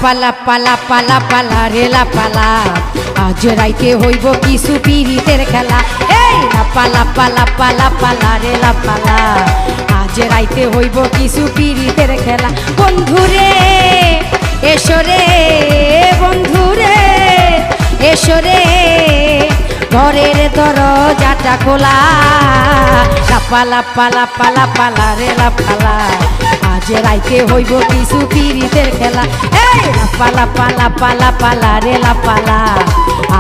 পালা পালা পালা পালা রেলা পালা আজ রাইতে হইব কিছু পিরিতের খেলা এই না পালা পালা পালা পালা রেলা পালা আজ রাইতে হইব কিছু পিরিতের খেলা বন্ধুরে এসরে বন্ধুরে এসরে ঘরের দরজাটা খোলা পালা পালা পালা পালা রেলা পালা আজ রাইতে হইব কিছু পিরিতের খেলা এই পালা পালা পালা পালা রেলা পালা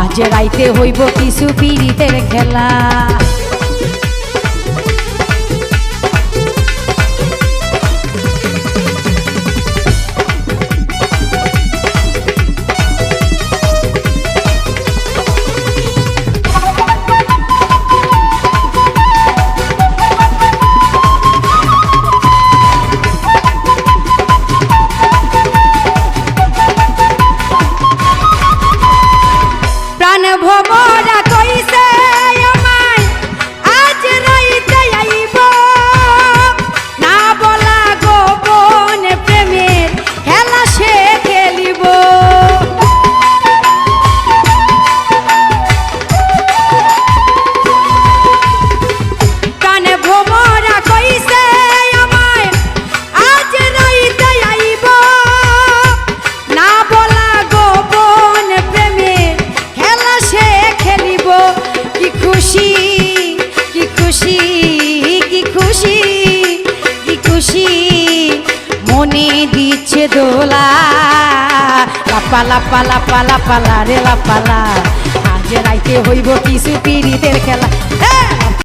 আজ রাইতে হইব কিছু পিরিতের খেলা ভোমরা কইছে আমায় আজ রাইতে আইব না বলা গোপন প্রেমের খেলা সে খেলিব কানে ভোমরা কইছে আমায় আজ রাইতে আইব না বলা গোপন প্রেমের খেলা সে খেলিব কি খুশি কি খুশি কি খুশি কি খুশি মনে দিচ্ছে দোলা পালা পালা পালা পালা রেলা পালা আজ রাইতে হইব কিছু পিরিতের খেলা